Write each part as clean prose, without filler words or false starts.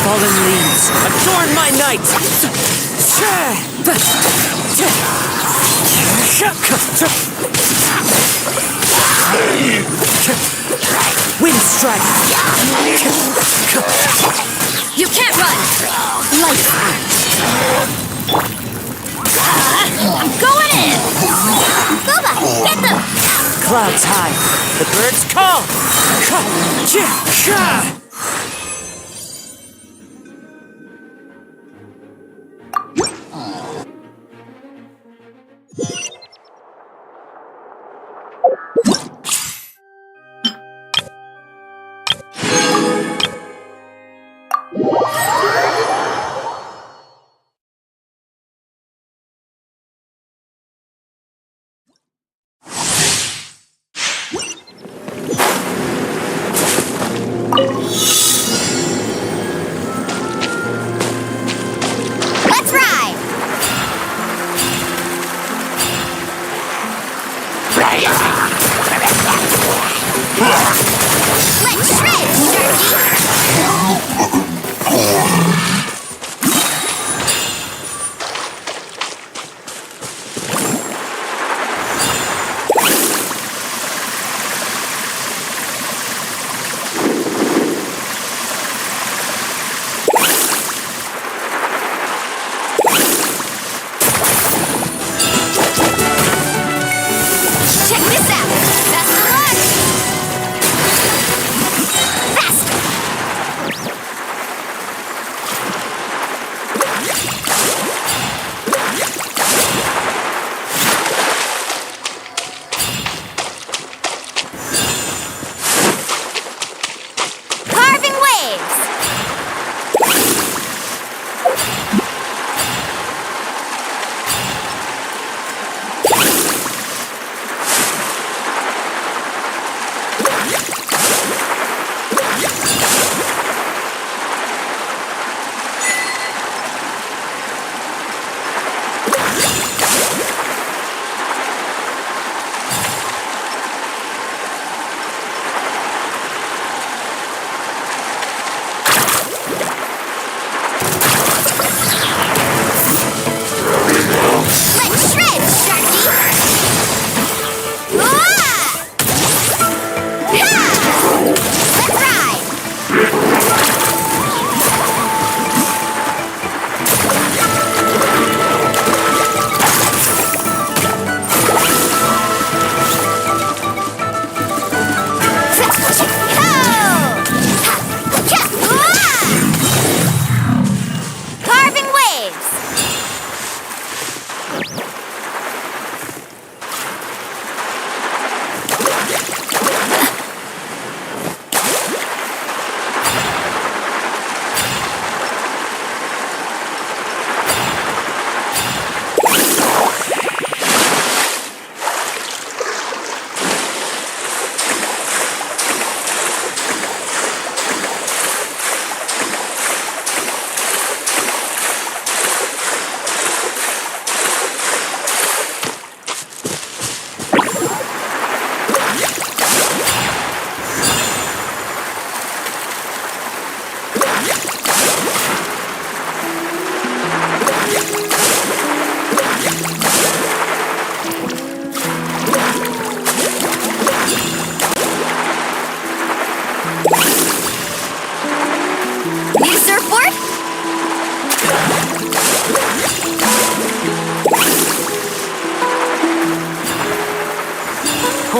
Fallen leaves, adorn my night! Wind Strider! You can't run! Light Act! I'm going in! Booba, get them! Clouds high, the birds call! Let's ride! Let's shred, Sharky! Check this out! That's the launch! Faster! Carving waves! Let's shred, Sharky! Whoa! Ha! Let's ride! Carving waves!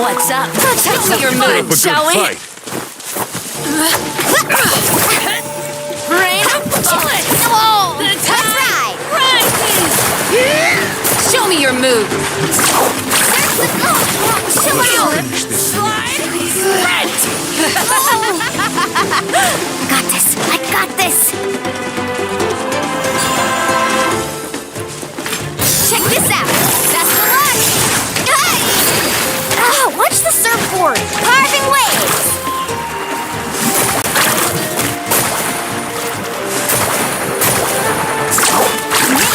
What's up? Let's have some your Put up a move, good shall we? fight. Rain of bullets! Whoa! That's right! Raiden! Show me your move! Show me your Finish this. slide! Sprint! I got this! I got this! Check this out! Best of luck! Hey! Oh, watch the surfboard! Carving waves!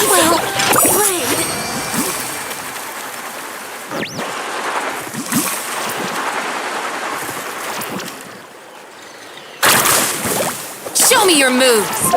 Well played! Show me your moves!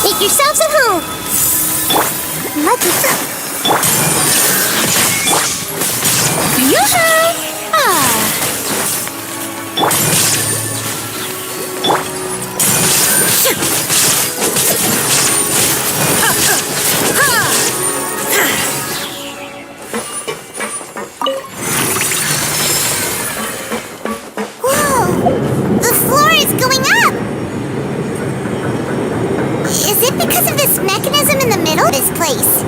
Make yourselves at home. Lucky. Yoo-hoo! Whoa! The floor is going up! Is it because of this mechanism in the middle of this place?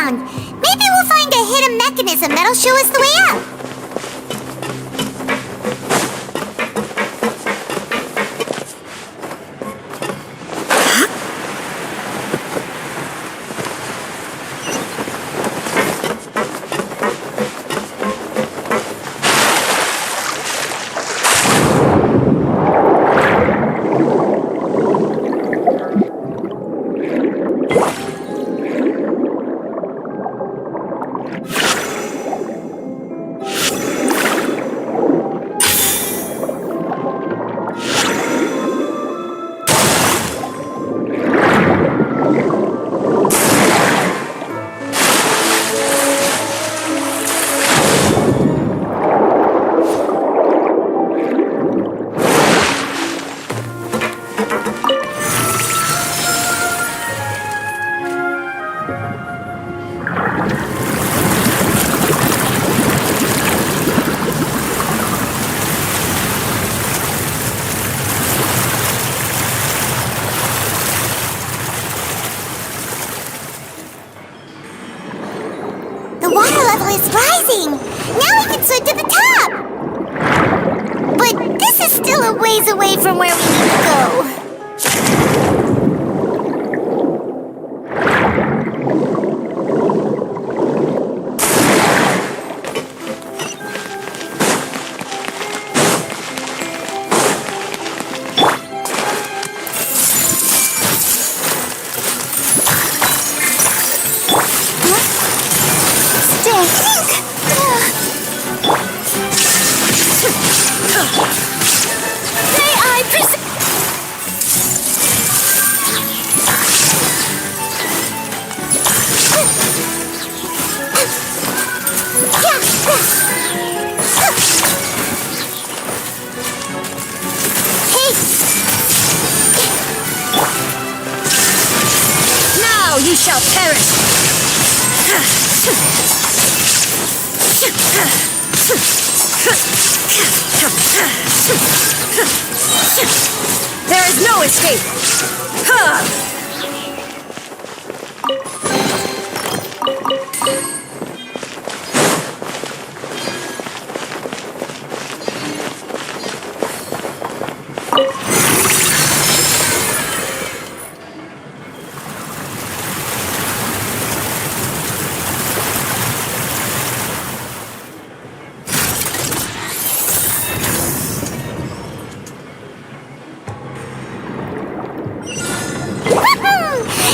around. Maybe we'll find a hidden mechanism that'll show us the way out. The water level is rising! Now we can swim to the top! But this is still a ways away from where we need to go. You shall perish! There is no escape!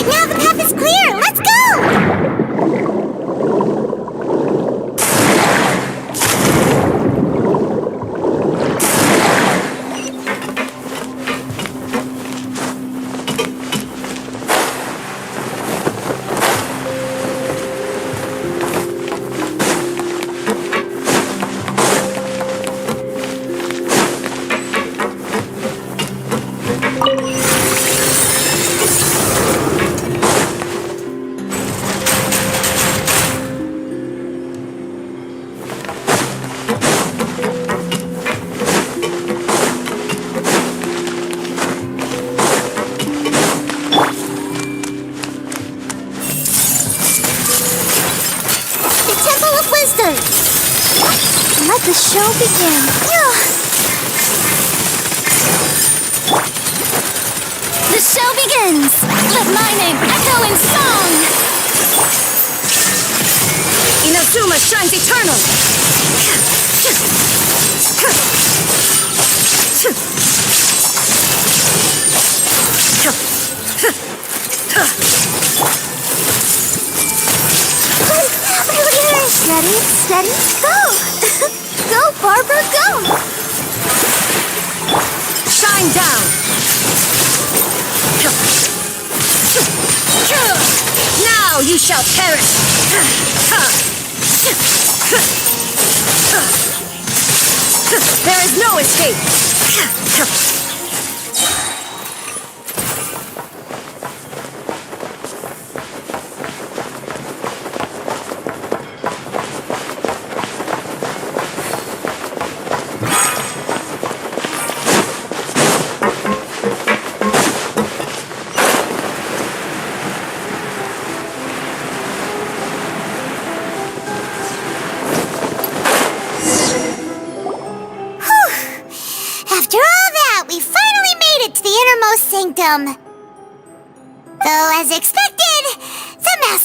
Now the path is clear! Let's go! Let the show begin. The show begins! Let my name echo in song! Inazuma shines eternal! Steady, steady, go! Go, Barbara, go! Shine down! Now you shall perish! There is no escape!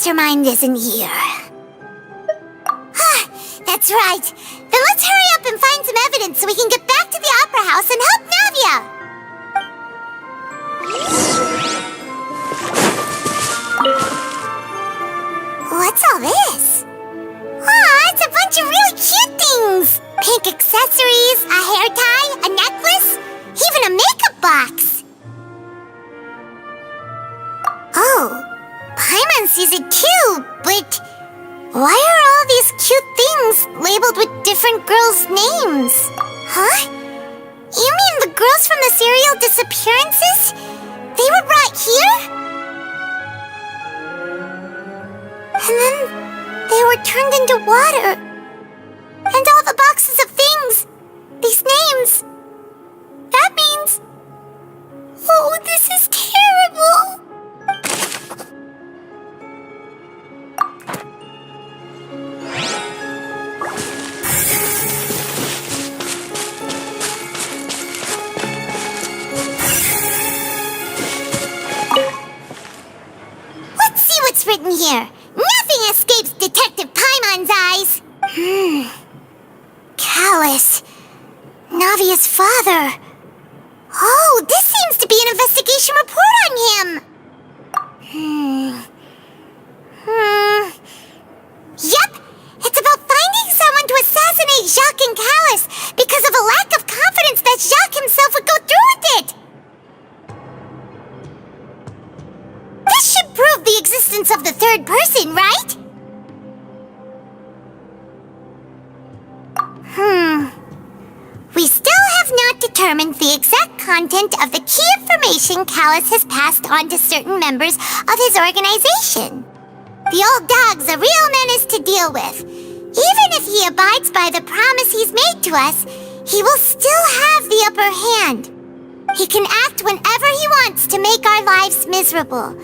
mastermind isn't here. That's right. Then let's hurry up and find some evidence so we can get back to the Opera House and help Navia. What's all this? Aw, it's a bunch of really cute things. Pink accessories, a hair tie, a necklace, even a makeup box. Oh, Paimon sees it too, but why are all these cute things labeled with different girls' names? Huh? You mean the girls from the serial disappearances? They were brought here? And then they were turned into water. And all the boxes of things, these names. That means... Oh, this is terrible! Let's see what's written here. Nothing escapes Detective Paimon's eyes. Callus. Navia's father. Oh, this seems to be an investigation report on him. Yep, it's about finding someone to assassinate Jacques and Callus because of a lack of confidence that Jacques himself would go through with it. This should prove the existence of the third person, right? We still have not determined the exact content of the key information Callus has passed on to certain members of his organization. The old dog's a real menace to deal with. Even if he abides by the promise he's made to us, he will still have the upper hand. He can act whenever he wants to make our lives miserable.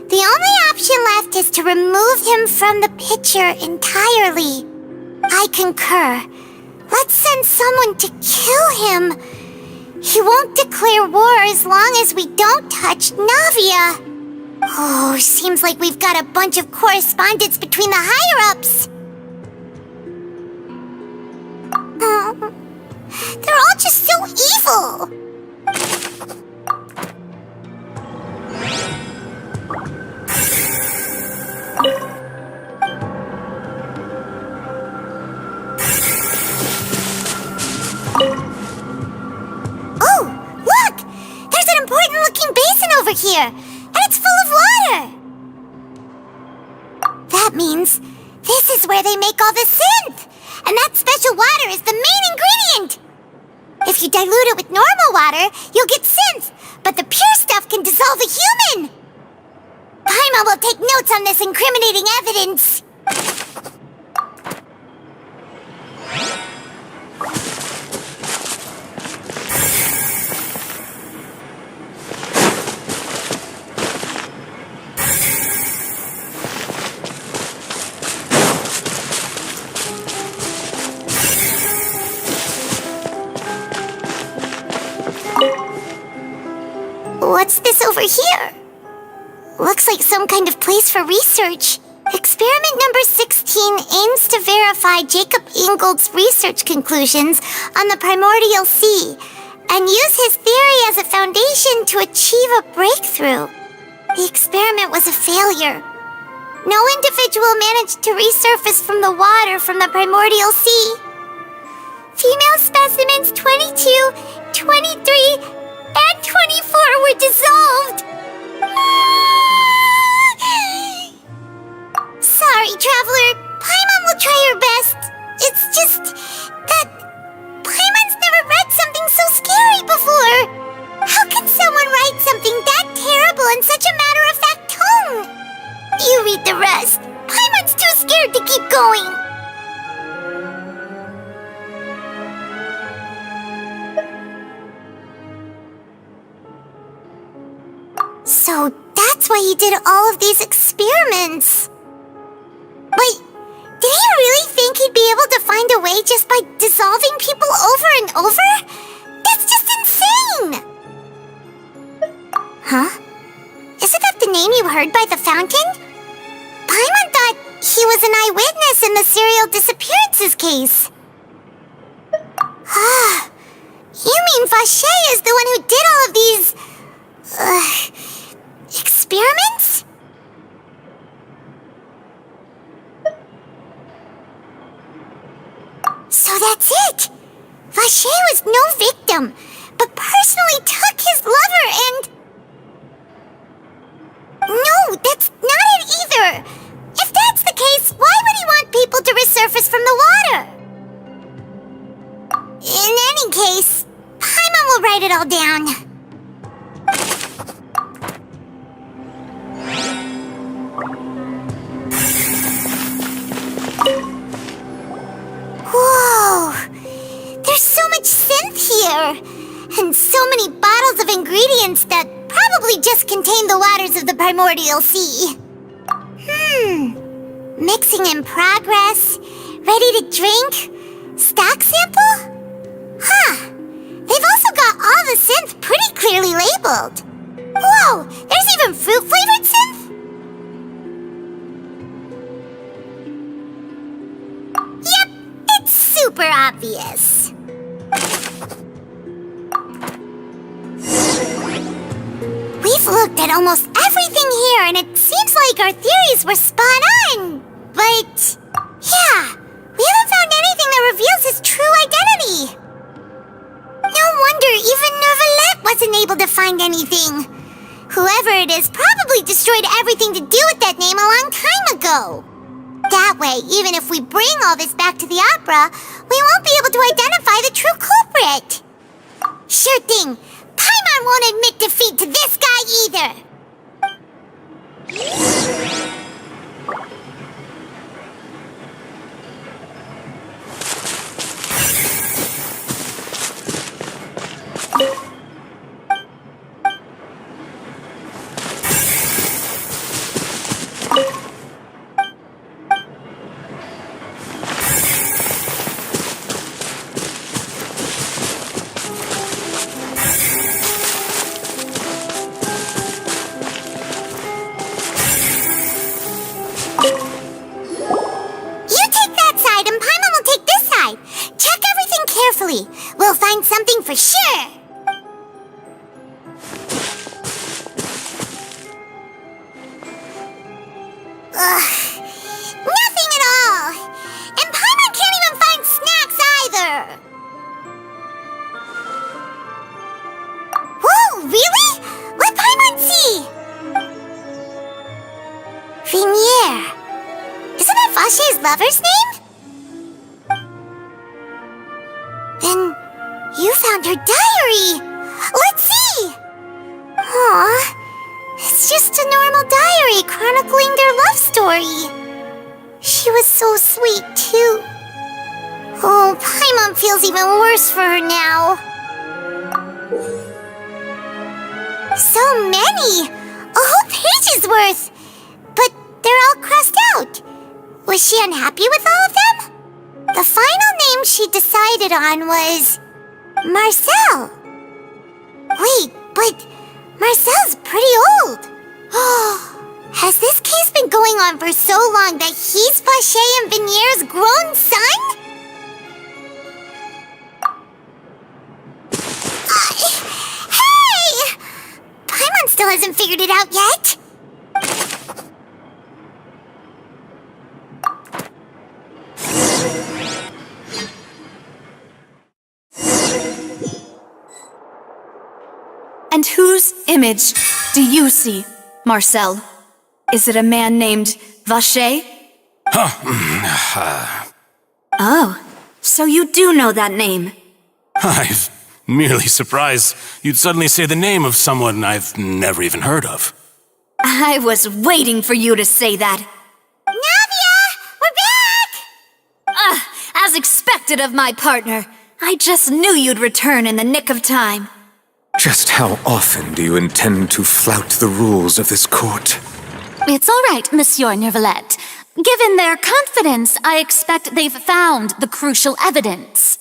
The only option left is to remove him from the picture entirely. I concur. Let's send someone to kill him. He won't declare war as long as we don't touch Navia. Oh, seems like we've got a bunch of correspondence between the higher-ups. They're all just so evil. Oh, look! There's an important-looking basin over here, and it's full of water! That means this is where they make all the synth! And that special water is the main ingredient! If you dilute it with normal water, you'll get synth, but the pure stuff can dissolve a human! Paimon will take notes on this incriminating evidence! What's this over here? Looks like some kind of place for research. Experiment number 16 aims to verify Jacob Ingold's research conclusions on the primordial sea and use his theory as a foundation to achieve a breakthrough. The experiment was a failure. No individual managed to resurface from the water from the primordial sea. Female specimens 22, 23, and 24 were dissolved. Sorry, Traveler. Paimon will try her best. It's just that Paimon's never read something so scary before. How can someone write something that terrible in such a matter-of-fact tone? You read the rest. Paimon's too scared to keep going. So that's why he did all of these experiments. But did he really think he'd be able to find a way just by dissolving people over and over? That's just insane! Huh? Isn't that the name you heard by the fountain? Paimon in the serial disappearances case. Ah, you mean Vacher is the one who did all of these... experiments? So that's it! Vacher was no victim, but personally took his lover and... No, that's not it either! If that's the case, why would he want people to resurface from the water? In any case, Paimon will write it all down. Whoa! There's so much synth here! And so many bottles of ingredients that probably just contain the waters of the primordial sea. Mixing in progress, ready to drink, stock sample? Huh. They've also got all the synth pretty clearly labeled. Whoa, there's even fruit-flavored synth? Yep, it's super obvious. We've looked at almost everything here, and it seems like our theories were spot on. But, yeah, we haven't found anything that reveals his true identity. No wonder even Nervalette wasn't able to find anything. Whoever it is probably destroyed everything to do with that name a long time ago. That way, even if we bring all this back to the opera, we won't be able to identify the true culprit. Sure thing. Paimon won't admit defeat to this guy either. We'll find something for sure. Nothing at all. And Paimon can't even find snacks either. Whoa, really? Let Paimon see. Vinier. Isn't that Vacher's lover's name? Then you found her diary! Let's see! Aw, it's just a normal diary chronicling their love story. She was so sweet, too. Oh, Paimon feels even worse for her now. So many! A whole page's worth! But they're all crossed out. Was she unhappy with all of them? The final name she decided on was... Marcel. Wait, but Marcel's pretty old. Has this case been going on for so long that he's Vacher and Vinier's grown son? Hey! Paimon still hasn't figured it out yet. And whose image do you see, Marcel? Is it a man named Vacher? Oh, so you do know that name. I'm merely surprised you'd suddenly say the name of someone I've never even heard of. I was waiting for you to say that. Navia! We're back! As expected of my partner. I just knew you'd return in the nick of time. Just how often do you intend to flout the rules of this court? It's all right, Monsieur Nervalette. Given their confidence, I expect they've found the crucial evidence.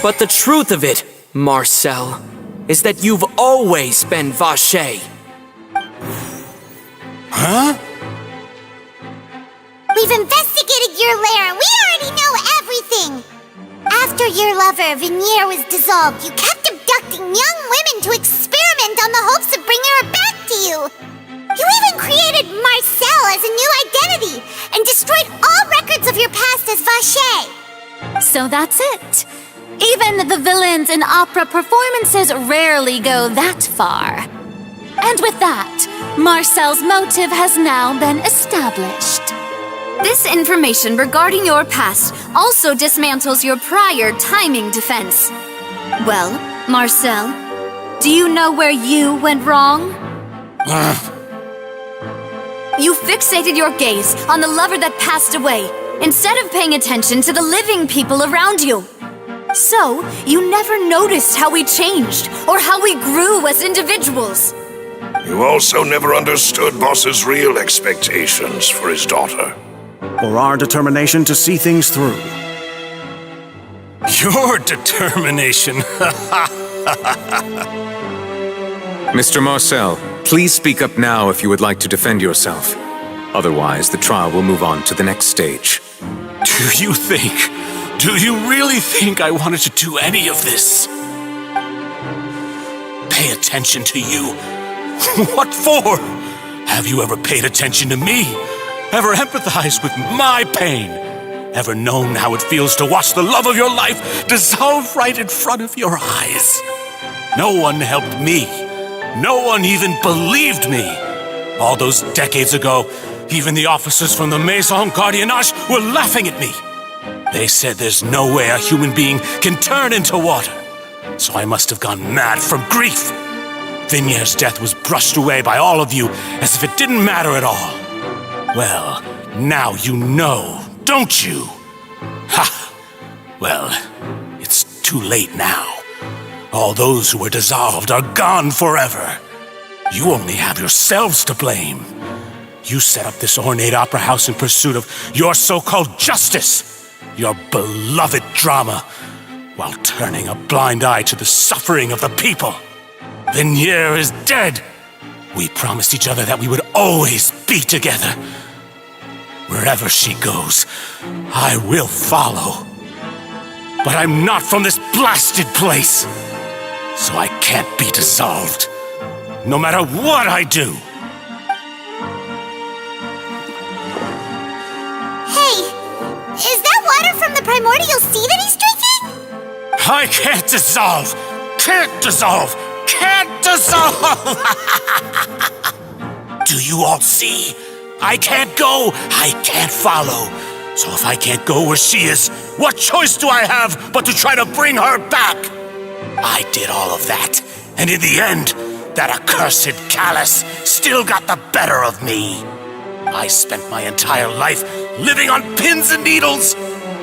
But the truth of it, Marcel, is that you've always been Vacher. Huh? We've investigated your lair and we already know everything! After your lover, Vinier, was dissolved, you kept abducting young women to experiment on the hopes of bringing her back to you! You even created Marcel as a new identity and destroyed all records of your past as Vacher! So that's it. Even the villains in opera performances rarely go that far. And with that, Marcel's motive has now been established. This information regarding your past also dismantles your prior timing defense. Well, Marcel, do you know where you went wrong? You fixated your gaze on the lover that passed away, instead of paying attention to the living people around you. So, you never noticed how we changed, or how we grew as individuals. You also never understood Boss's real expectations for his daughter. Or our determination to see things through. Your determination. Mr. Marcel, please speak up now if you would like to defend yourself. Otherwise, the trial will move on to the next stage. Do you really think I wanted to do any of this? Pay attention to you? What for? Have you ever paid attention to me? Ever empathized with my pain? Ever known how it feels to watch the love of your life dissolve right in front of your eyes? No one helped me. No one even believed me. All those decades ago, even the officers from the Maison Gardiennage were laughing at me. They said there's no way a human being can turn into water. So I must have gone mad from grief. Vinier's death was brushed away by all of you as if it didn't matter at all. Well, now you know, don't you? Ha! Well, it's too late now. All those who were dissolved are gone forever. You only have yourselves to blame. You set up this ornate opera house in pursuit of your so-called justice, your beloved drama, while turning a blind eye to the suffering of the people. Vinier is dead. We promised each other that we would always be together. Wherever she goes, I will follow. But I'm not from this blasted place, so I can't be dissolved, no matter what I do. Hey, is that water from the primordial sea that he's drinking? I can't dissolve! Can't dissolve! Can't dissolve! Do you all see? I can't go, I can't follow. So if I can't go where she is, what choice do I have but to try to bring her back? I did all of that, and in the end, that accursed Callus still got the better of me. I spent my entire life living on pins and needles,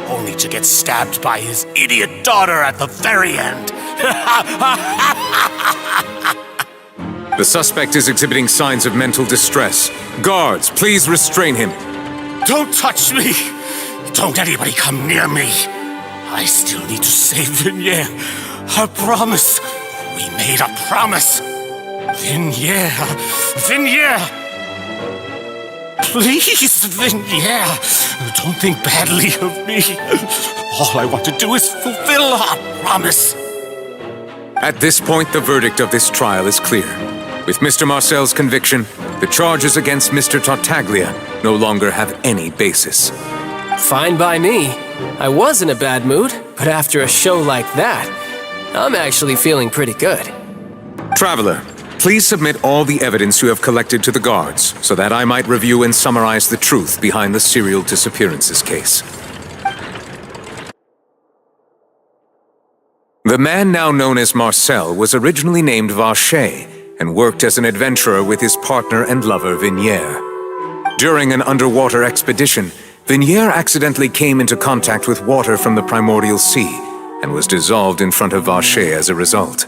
only to get stabbed by his idiot daughter at the very end. The suspect is exhibiting signs of mental distress. Guards, please restrain him. Don't touch me! Don't anybody come near me! I still need to save Vinier. I promise. We made a promise. Vinier. Vinier! Please, Vinier. Don't think badly of me. All I want to do is fulfill our promise. At this point, the verdict of this trial is clear. With Mr. Marcel's conviction, the charges against Mr. Tartaglia no longer have any basis. Fine by me. I was in a bad mood, but after a show like that, I'm actually feeling pretty good. Traveler, please submit all the evidence you have collected to the guards, so that I might review and summarize the truth behind the serial disappearances case. The man now known as Marcel was originally named Vacher and worked as an adventurer with his partner and lover Vinier. During an underwater expedition, Vinier accidentally came into contact with water from the primordial sea and was dissolved in front of Vacher as a result.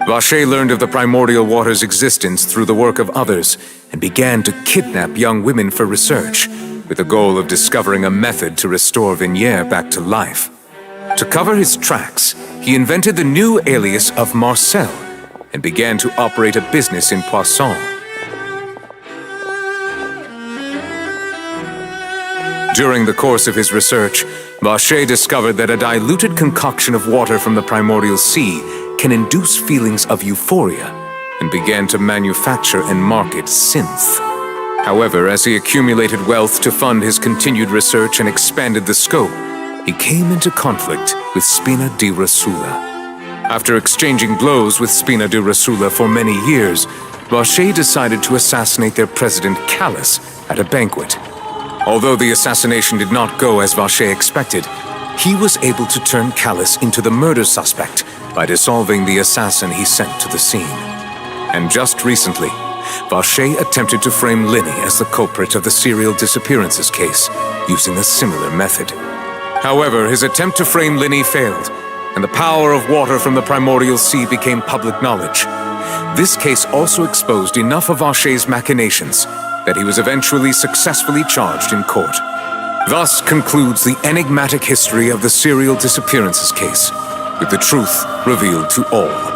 Vacher learned of the primordial water's existence through the work of others and began to kidnap young women for research, with the goal of discovering a method to restore Vinier back to life. To cover his tracks, he invented the new alias of Marcel and began to operate a business in Poisson. During the course of his research, Vacher discovered that a diluted concoction of water from the primordial sea can induce feelings of euphoria and began to manufacture and market synth. However, as he accumulated wealth to fund his continued research and expanded the scope, he came into conflict with Spina di Rosula. After exchanging blows with Spina di Rosula for many years, Vacher decided to assassinate their president Callus at a banquet. Although the assassination did not go as Vacher expected, he was able to turn Callus into the murder suspect by dissolving the assassin he sent to the scene. And just recently, Vacher attempted to frame Linny as the culprit of the serial disappearances case, using a similar method. However, his attempt to frame Linny failed, and the power of water from the primordial sea became public knowledge. This case also exposed enough of Vacher's machinations that he was eventually successfully charged in court. Thus concludes the enigmatic history of the serial disappearances case, with the truth revealed to all.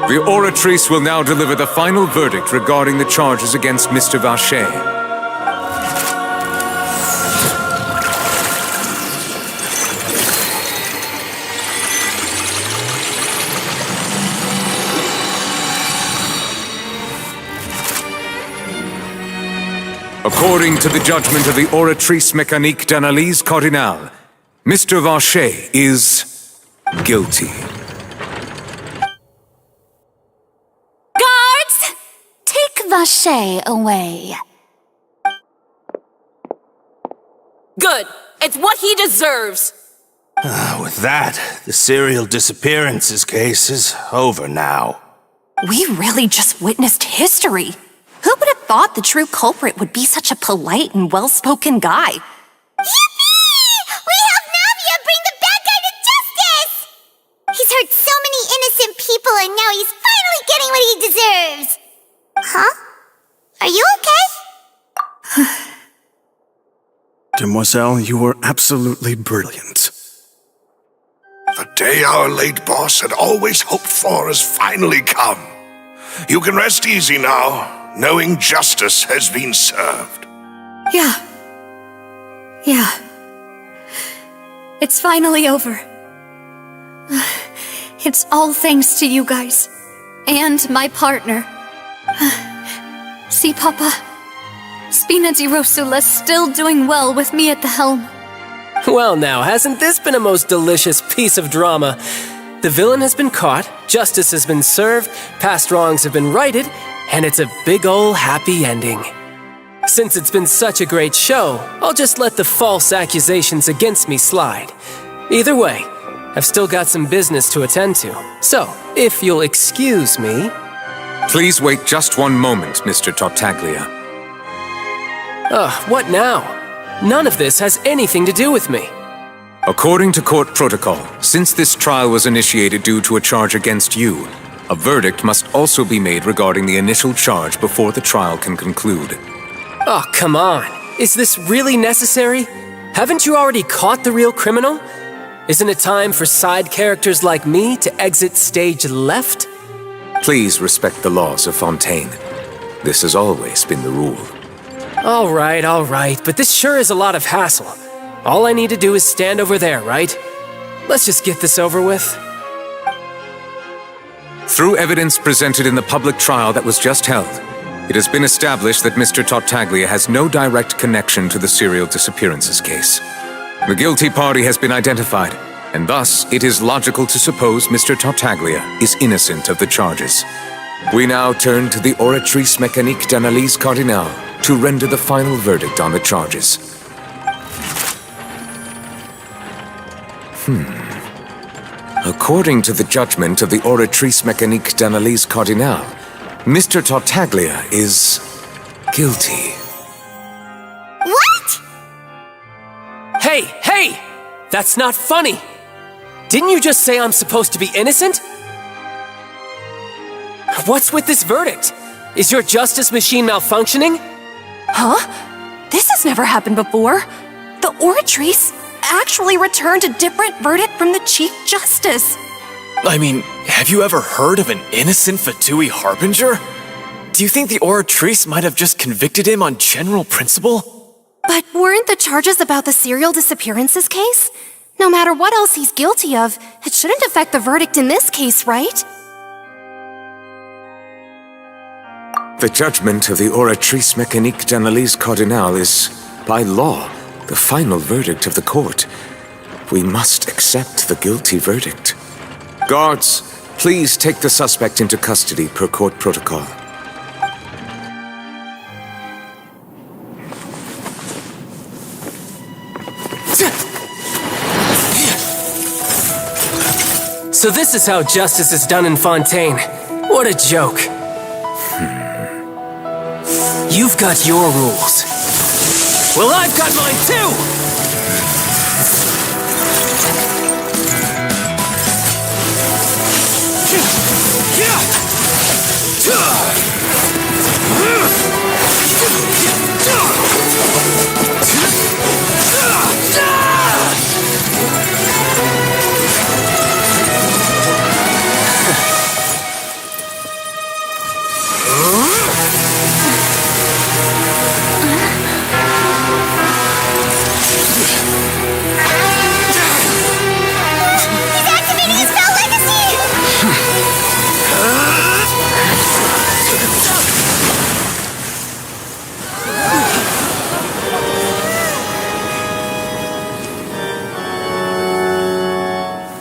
The Oratrice will now deliver the final verdict regarding the charges against Mr. Vacher. According to the judgment of the Oratrice Mécanique d'Analyse Cardinale, Mr. Vacher is guilty. Guards! Take Vacher away. Good. It's what he deserves. With that, the serial disappearances case is over now. We really just witnessed history. Who would have thought the true culprit would be such a polite and well-spoken guy? Yippee! We helped Navia bring the bad guy to justice! He's hurt so many innocent people and now he's finally getting what he deserves! Huh? Are you okay? Demoiselle, you were absolutely brilliant. The day our late boss had always hoped for has finally come. You can rest easy now, knowing justice has been served. Yeah. It's finally over. It's all thanks to you guys. And my partner. See, Papa? Spina di Rosula's still doing well with me at the helm. Well now, hasn't this been a most delicious piece of drama? The villain has been caught, justice has been served, past wrongs have been righted, and it's a big ol' happy ending. Since it's been such a great show, I'll just let the false accusations against me slide. Either way, I've still got some business to attend to. So, if you'll excuse me... Please wait just one moment, Mr. Tartaglia. What now? None of this has anything to do with me. According to court protocol, since this trial was initiated due to a charge against you, a verdict must also be made regarding the initial charge before the trial can conclude. Oh, come on. Is this really necessary? Haven't you already caught the real criminal? Isn't it time for side characters like me to exit stage left? Please respect the laws of Fontain. This has always been the rule. All right, but this sure is a lot of hassle. All I need to do is stand over there, right? Let's just get this over with. Through evidence presented in the public trial that was just held, it has been established that Mr. Tartaglia has no direct connection to the serial disappearances case. The guilty party has been identified, and thus it is logical to suppose Mr. Tartaglia is innocent of the charges. We now turn to the Oratrice Mécanique d'Analyse Cardinale to render the final verdict on the charges. According to the judgment of the Oratrice Mécanique d'Analyse Cardinale, Mr. Tartaglia is guilty. What? Hey! That's not funny! Didn't you just say I'm supposed to be innocent? What's with this verdict? Is your justice machine malfunctioning? Huh? This has never happened before. The Oratrice actually returned a different verdict from the Chief Justice. I mean, have you ever heard of an innocent Fatui Harbinger? Do you think the Oratrice might have just convicted him on general principle? But weren't the charges about the serial disappearances case? No matter what else he's guilty of, it shouldn't affect the verdict in this case, right? The judgment of the Oratrice Mécanique d'Analyse Cardinale is, by law, the final verdict of the court. We must accept the guilty verdict. Guards, please take the suspect into custody per court protocol. So this is how justice is done in Fontain. What a joke. You've got your rules. Well, I've got mine too!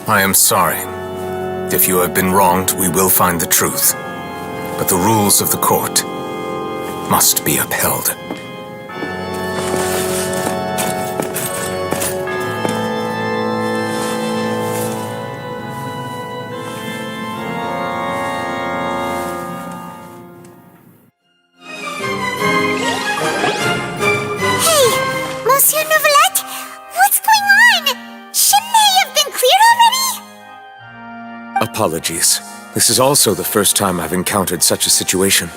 I am sorry. If you have been wronged, we will find the truth. But the rules of the court must be upheld. Apologies. This is also the first time I've encountered such a situation.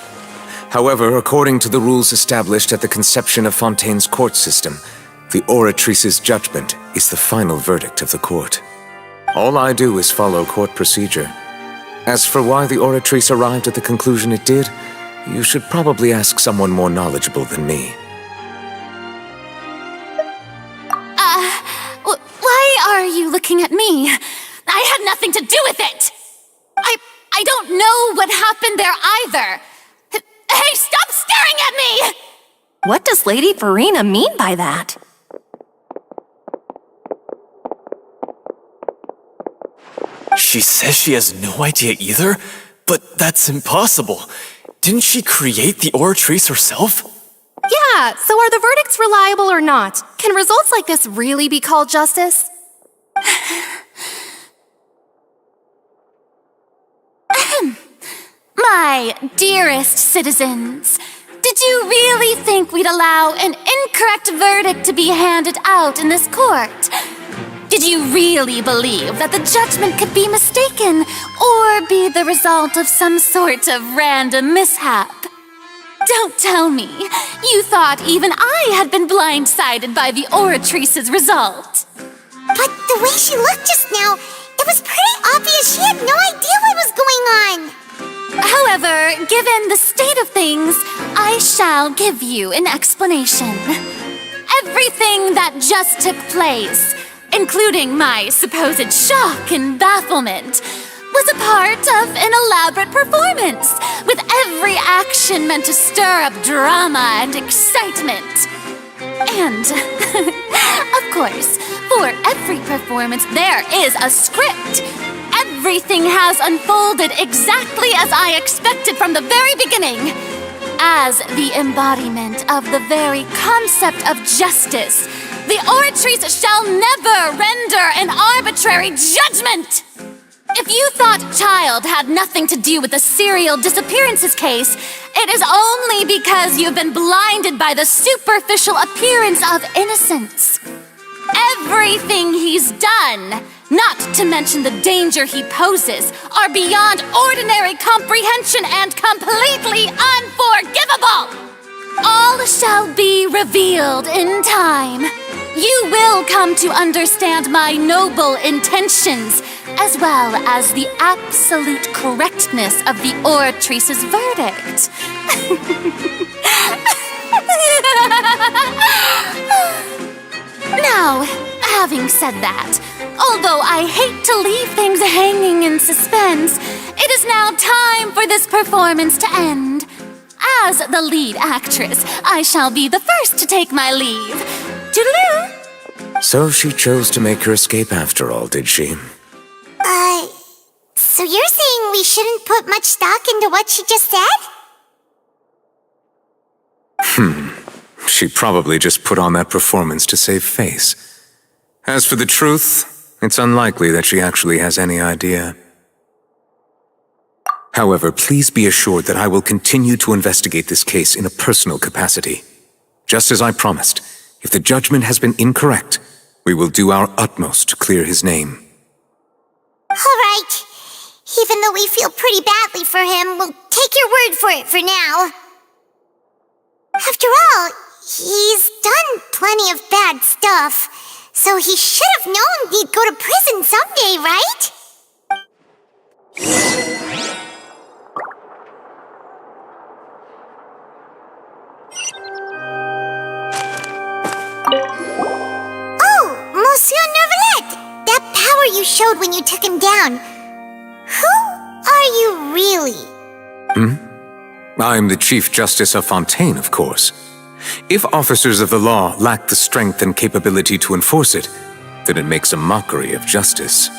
However, according to the rules established at the conception of Fontain's court system, the Oratrice's judgment is the final verdict of the court. All I do is follow court procedure. As for why the Oratrice arrived at the conclusion it did, you should probably ask someone more knowledgeable than me. Why are you looking at me? I had nothing to do with it! I don't know what happened there either! Hey, stop staring at me! What does Lady Farina mean by that? She says she has no idea either, but that's impossible. Didn't she create the Oratrice herself? Yeah, so are the verdicts reliable or not? Can results like this really be called justice? My dearest citizens, did you really think we'd allow an incorrect verdict to be handed out in this court? Did you really believe that the judgment could be mistaken or be the result of some sort of random mishap? Don't tell me you thought even I had been blindsided by the Oratrice's result. But the way she looked just now, it was pretty obvious she had no idea what was going on. However, given the state of things, I shall give you an explanation. Everything that just took place, including my supposed shock and bafflement, was a part of an elaborate performance, with every action meant to stir up drama and excitement. And, of course, for every performance there is a script. Everything has unfolded exactly as I expected from the very beginning. As the embodiment of the very concept of justice, the Oratrice shall never render an arbitrary judgment! If you thought Child had nothing to do with the serial disappearances case, it is only because you've been blinded by the superficial appearance of innocence. Everything he's done, not to mention the danger he poses, are beyond ordinary comprehension and completely unforgivable! All shall be revealed in time. You will come to understand my noble intentions, as well as the absolute correctness of the Oratrice's verdict. Now, having said that, although I hate to leave things hanging in suspense, it is now time for this performance to end. As the lead actress, I shall be the first to take my leave. Toodaloo! So she chose to make her escape after all, did she? So you're saying we shouldn't put much stock into what she just said? She probably just put on that performance to save face. As for the truth, it's unlikely that she actually has any idea. However, please be assured that I will continue to investigate this case in a personal capacity. Just as I promised, if the judgment has been incorrect, we will do our utmost to clear his name. All right. Even though we feel pretty badly for him, we'll take your word for it for now. After all, he's done plenty of bad stuff, so he should have known he'd go to prison someday, right? Oh, Monsieur Neuvillette! That power you showed when you took him down. Who are you really? I'm the Chief Justice of Fontain, of course. If officers of the law lack the strength and capability to enforce it, then it makes a mockery of justice.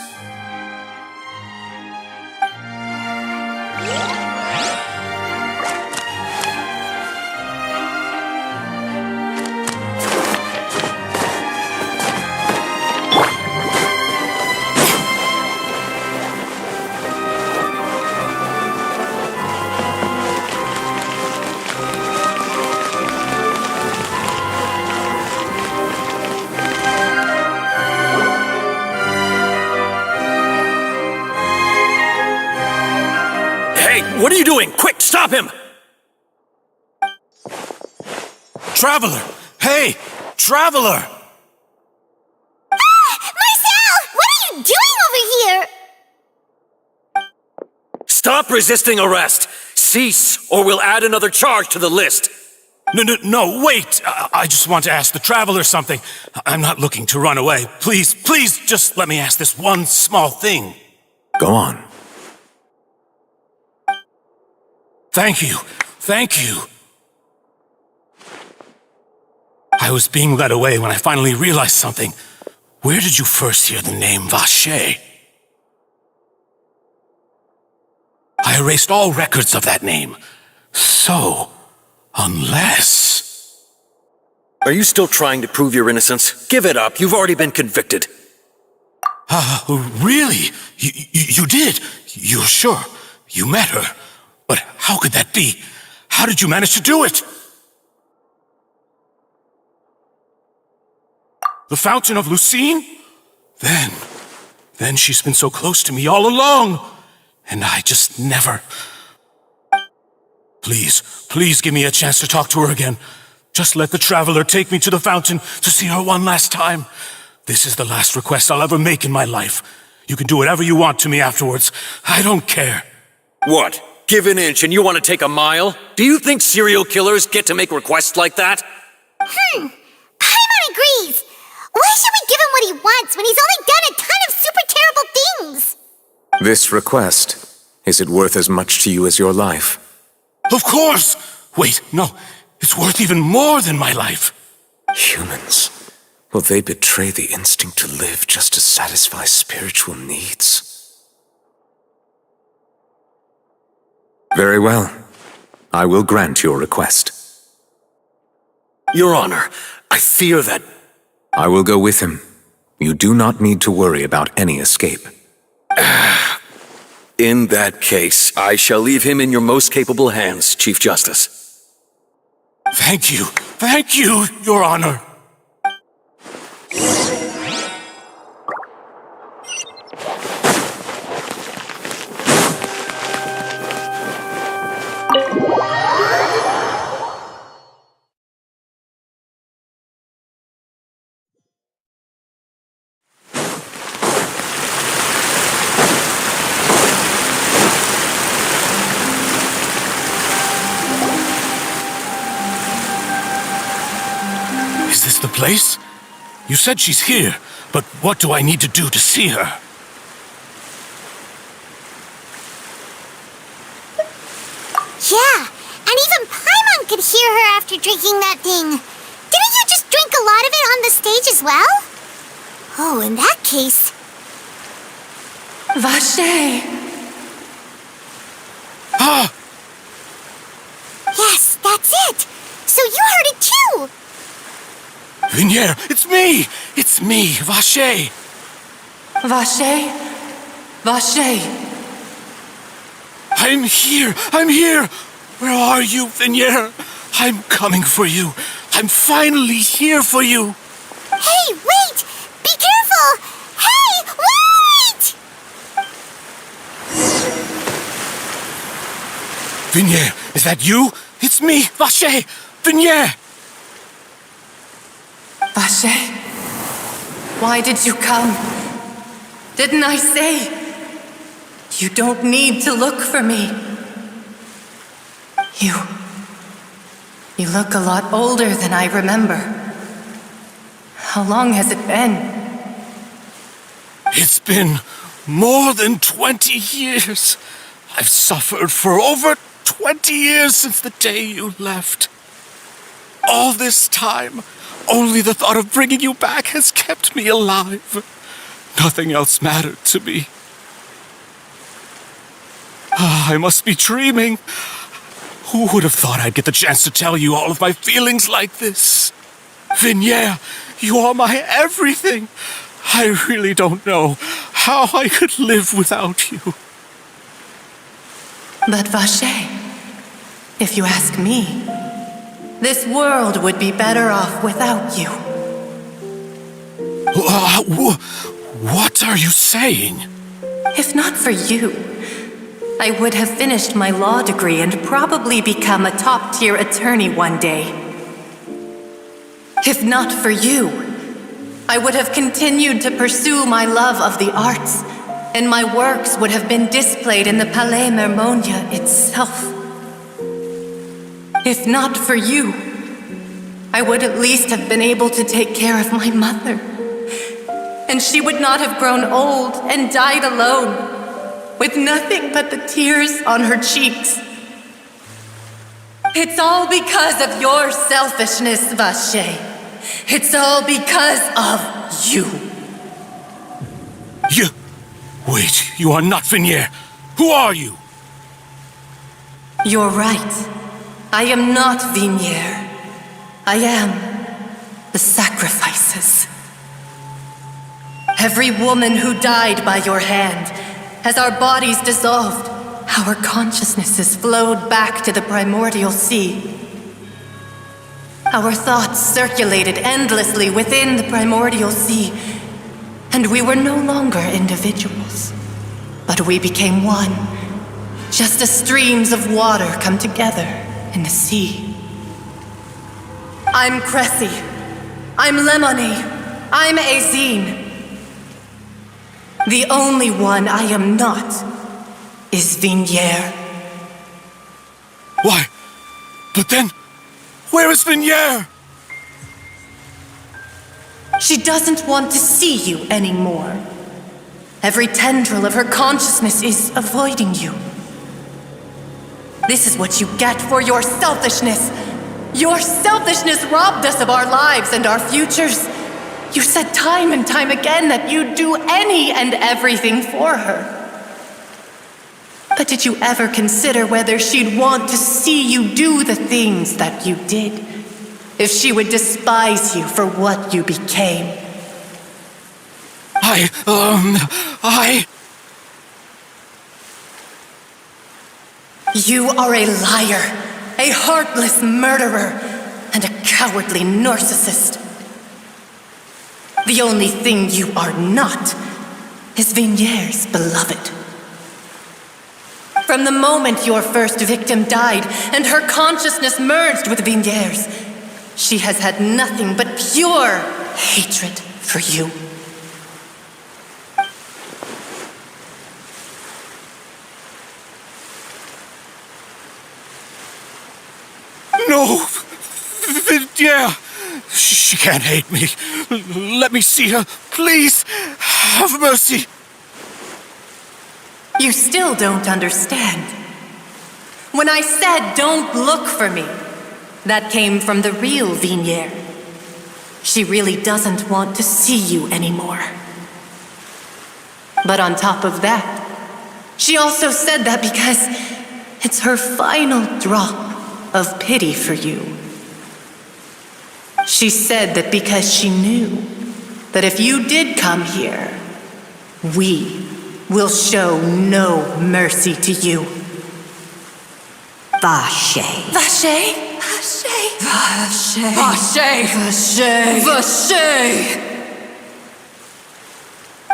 What are you doing? Quick, stop him! Traveler! Hey! Traveler! Marcel! What are you doing over here? Stop resisting arrest! Cease, or we'll add another charge to the list! No, wait! I just want to ask the Traveler something. I'm not looking to run away. Please, just let me ask this one small thing. Go on. Thank you. I was being led away when I finally realized something. Where did you first hear the name Vacher? I erased all records of that name. So, unless... Are you still trying to prove your innocence? Give it up, you've already been convicted. Really? You did? You're sure? You met her? But how could that be? How did you manage to do it? The Fountain of Lucine? Then she's been so close to me all along. And I just never... Please give me a chance to talk to her again. Just let the Traveler take me to the fountain to see her one last time. This is the last request I'll ever make in my life. You can do whatever you want to me afterwards. I don't care. What? Give an inch and you want to take a mile? Do you think serial killers get to make requests like that? Paimon agrees. Why should we give him what he wants when he's only done a ton of super terrible things? This request, is it worth as much to you as your life? Of course! Wait, no. It's worth even more than my life. Humans, will they betray the instinct to live just to satisfy spiritual needs? Very well. I will grant your request. Your Honor, I fear that... I will go with him. You do not need to worry about any escape. In that case, I shall leave him in your most capable hands, Chief Justice. Thank you, Your Honor. place? You said she's here, but what do I need to do to see her? Yeah, and even Paimon could hear her after drinking that thing. Didn't you just drink a lot of it on the stage as well? Oh, in that case... Vache! Ah! Yes, that's it! So you heard it too! Vinier, it's me! It's me, Vache! Vache? Vache! I'm here! I'm here! Where are you, Vinier? I'm coming for you. I'm finally here for you. Hey, wait! Be careful! Hey, wait! Vinier, is that you? It's me, Vache! Vinier! Vache? Why did you come? Didn't I say? You don't need to look for me. You look a lot older than I remember. How long has it been? It's been more than 20 years. I've suffered for over 20 years since the day you left. All this time, only the thought of bringing you back has kept me alive. Nothing else mattered to me. I must be dreaming. Who would have thought I'd get the chance to tell you all of my feelings like this? Vinier, you are my everything. I really don't know how I could live without you. But Vache, if you ask me, this world would be better off without you. What are you saying? If not for you, I would have finished my law degree and probably become a top-tier attorney one day. If not for you, I would have continued to pursue my love of the arts, and my works would have been displayed in the Palais Mermonia itself. If not for you, I would at least have been able to take care of my mother. And she would not have grown old and died alone, with nothing but the tears on her cheeks. It's all because of your selfishness, Vache. It's all because of you. You... Wait, you are not Vinier. Who are you? You're right. I am not Vinier. I am the sacrifices. Every woman who died by your hand, as our bodies dissolved, our consciousnesses flowed back to the primordial sea. Our thoughts circulated endlessly within the primordial sea, and we were no longer individuals, but we became one, just as streams of water come together in the sea. I'm Cressy. I'm Lemony. I'm Azine. The only one I am not is Vinier. Why? But then, where is Vinier? She doesn't want to see you anymore. Every tendril of her consciousness is avoiding you. This is what you get for your selfishness. Your selfishness robbed us of our lives and our futures. You said time and time again that you'd do any and everything for her. But did you ever consider whether she'd want to see you do the things that you did? If she would despise you for what you became? You are a liar, a heartless murderer, and a cowardly narcissist. The only thing you are not is Vinier's beloved. From the moment your first victim died and her consciousness merged with Vinier's, she has had nothing but pure hatred for you. No! Vinier! She can't hate me. Let me see her. Please, have mercy. You still don't understand. When I said don't look for me, that came from the real Vignier. She really doesn't want to see you anymore. But on top of that, she also said that because it's her final drop of pity for you. She said that because she knew that if you did come here, we will show no mercy to you. Vache. Vache? Vache? Vache. Vache. Vache. Vache.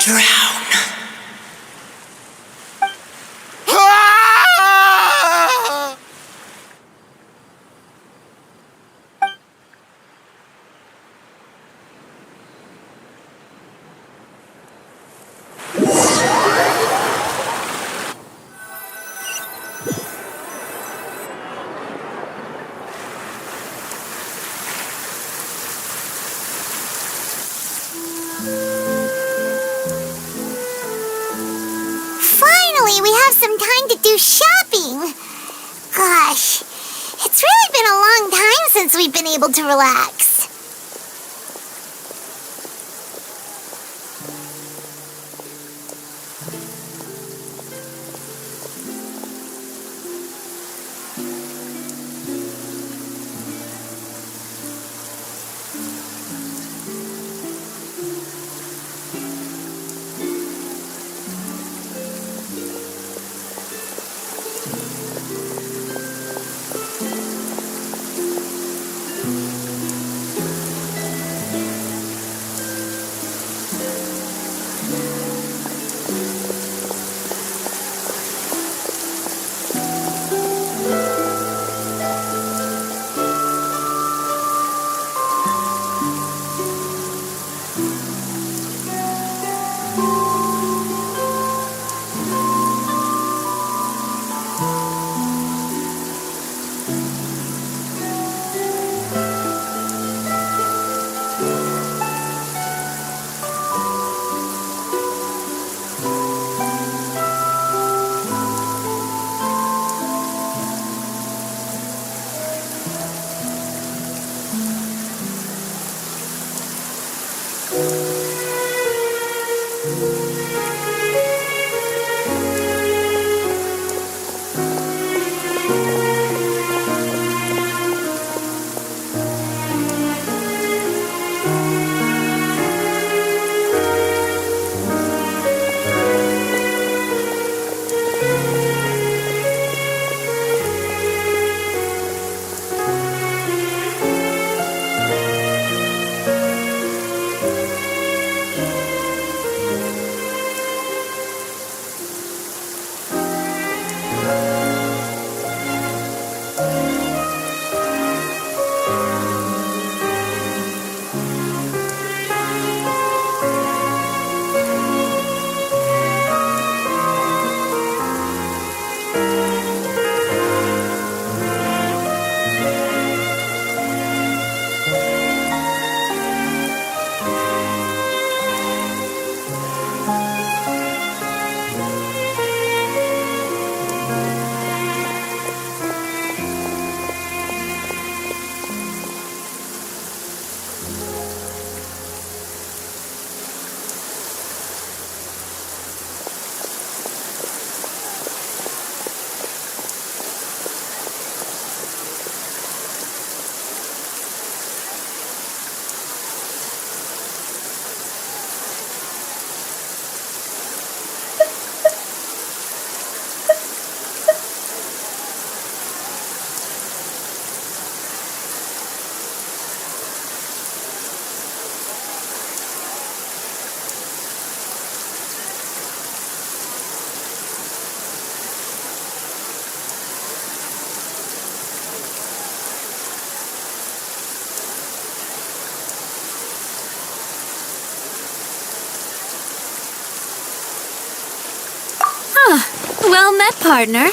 Drown. Finally, we have some time to do shopping. Gosh, it's really been a long time since we've been able to relax. Well met, partner.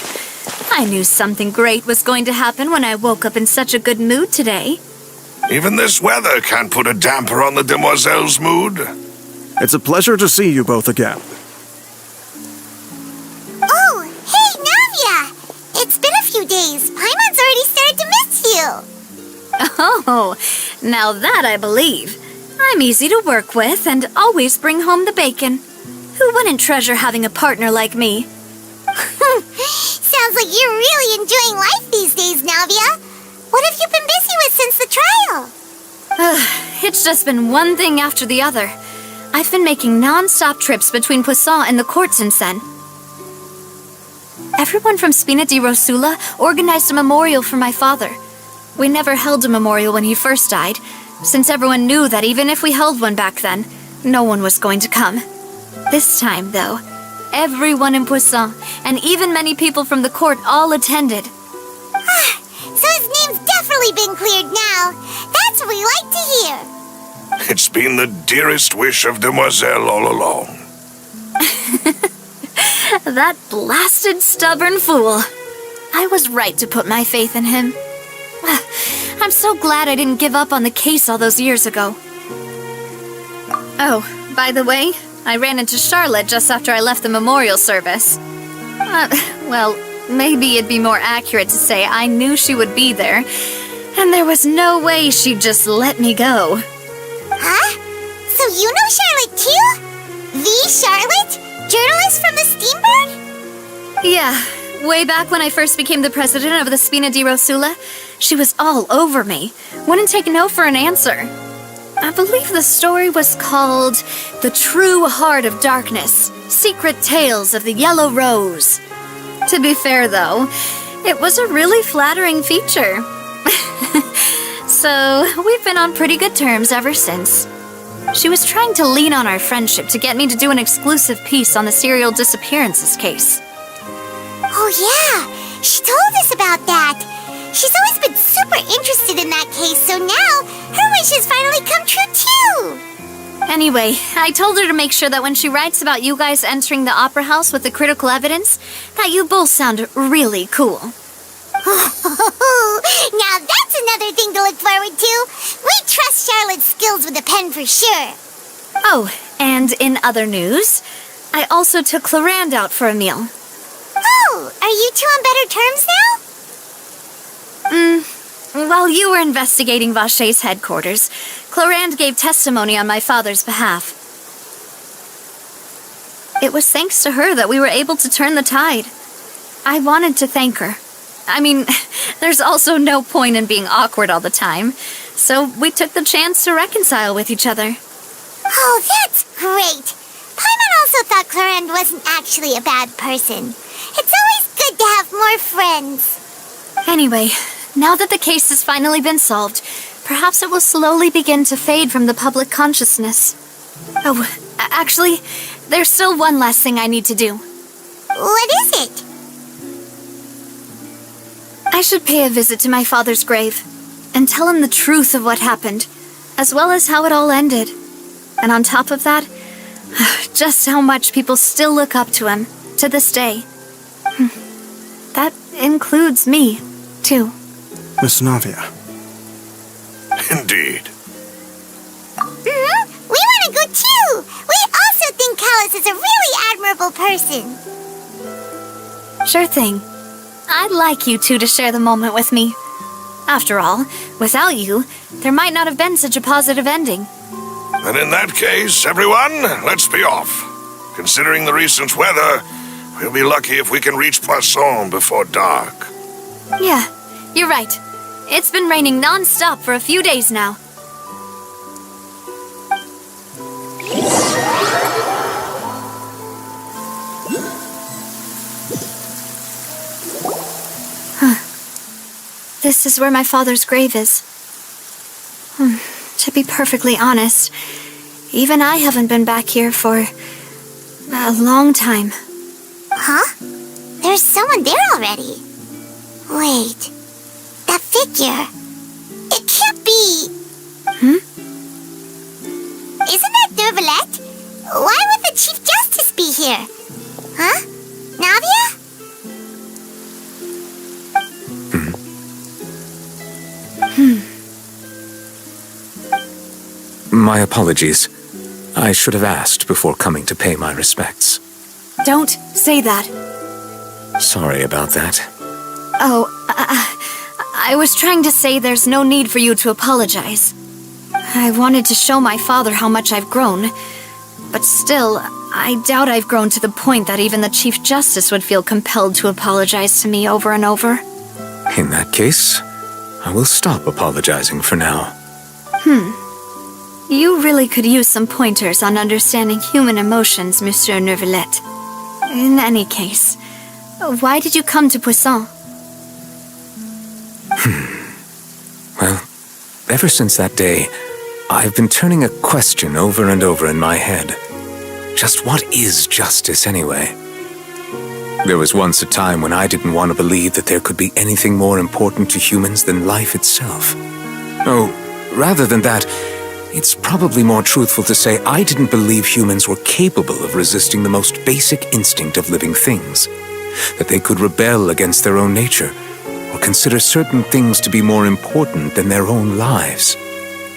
I knew something great was going to happen when I woke up in such a good mood today. Even this weather can't put a damper on the demoiselle's mood. It's a pleasure to see you both again. Oh, hey, Navia! It's been a few days. Paimon's already started to miss you. Oh, now that I believe. I'm easy to work with and always bring home the bacon. Who wouldn't treasure having a partner like me? Sounds like you're really enjoying life these days, Navia. What have you been busy with since the trial? It's just been one thing after the other. I've been making non-stop trips between Poisson and the court since then. Everyone from Spina di Rosula organized a memorial for my father. We never held a memorial when he first died, since everyone knew that even if we held one back then, no one was going to come. This time, though, everyone in Poisson, and even many people from the court, all attended. So his name's definitely been cleared now. That's what we like to hear. It's been the dearest wish of Demoiselle all along. That blasted stubborn fool. I was right to put my faith in him. I'm so glad I didn't give up on the case all those years ago. Oh, by the way, I ran into Charlotte just after I left the memorial service. Well, maybe it'd be more accurate to say I knew she would be there, and there was no way she'd just let me go. Huh? So you know Charlotte too? The Charlotte? Journalist from the Steambird? Yeah, way back when I first became the president of the Spina di Rosula, she was all over me. Wouldn't take no for an answer. I believe the story was called The True Heart of Darkness, Secret Tales of the Yellow Rose. To be fair, though, it was a really flattering feature. So, we've been on pretty good terms ever since. She was trying to lean on our friendship to get me to do an exclusive piece on the serial disappearances case. Oh yeah, she told us about that. She's always been super interested in that case, so now her wish has finally come true too. Anyway, I told her to make sure that when she writes about you guys entering the opera house with the critical evidence, that you both sound really cool. Now that's another thing to look forward to. We trust Charlotte's skills with a pen for sure. Oh, and in other news, I also took Clarande out for a meal. Oh, are you two on better terms now? While you were investigating Vaché's headquarters, Clarande gave testimony on my father's behalf. It was thanks to her that we were able to turn the tide. I wanted to thank her. I mean, there's also no point in being awkward all the time, so we took the chance to reconcile with each other. Oh, that's great. Paimon also thought Clarande wasn't actually a bad person. It's always good to have more friends. Anyway, now that the case has finally been solved, perhaps it will slowly begin to fade from the public consciousness. Oh, actually, there's still one last thing I need to do. What is it? I should pay a visit to my father's grave and tell him the truth of what happened, as well as how it all ended. And on top of that, just how much people still look up to him to this day. That includes me, too. Miss Navia. Indeed. We want to go too! We also think Callus is a really admirable person. Sure thing. I'd like you two to share the moment with me. After all, without you, there might not have been such a positive ending. And in that case, everyone, let's be off. Considering the recent weather, we'll be lucky if we can reach Poisson before dark. Yeah, you're right. It's been raining non-stop for a few days now. This is where my father's grave is. To be perfectly honest, even I haven't been back here for a long time. Huh? There's someone there already. Wait, that figure. It can't be. Isn't that Dervalette? Why would the Chief Justice be here? Huh? Navia? My apologies. I should have asked before coming to pay my respects. Don't say that. Sorry about that. Oh, I was trying to say there's no need for you to apologize. I wanted to show my father how much I've grown, but still, I doubt I've grown to the point that even the Chief Justice would feel compelled to apologize to me over and over. In that case, I will stop apologizing for now. You really could use some pointers on understanding human emotions, Monsieur Neuvillette. In any case, why did you come to Poisson? Well, ever since that day, I've been turning a question over and over in my head. Just what is justice anyway? There was once a time when I didn't want to believe that there could be anything more important to humans than life itself. Oh, rather than that, it's probably more truthful to say I didn't believe humans were capable of resisting the most basic instinct of living things, that they could rebel against their own nature, or consider certain things to be more important than their own lives.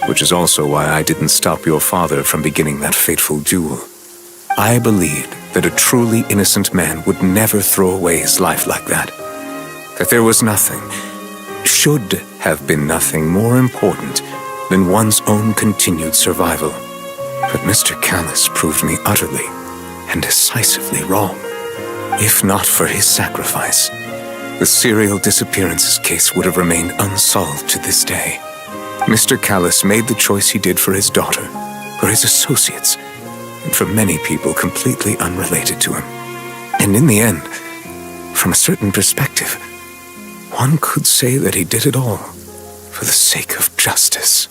Which is also why I didn't stop your father from beginning that fateful duel. I believed that a truly innocent man would never throw away his life like that. That there was nothing, should have been nothing more important than one's own continued survival. But Mr. Callus proved me utterly and decisively wrong. If not for his sacrifice, the serial disappearances case would have remained unsolved to this day. Mr. Callus made the choice he did for his daughter, for his associates, and for many people completely unrelated to him. And in the end, from a certain perspective, one could say that he did it all for the sake of justice.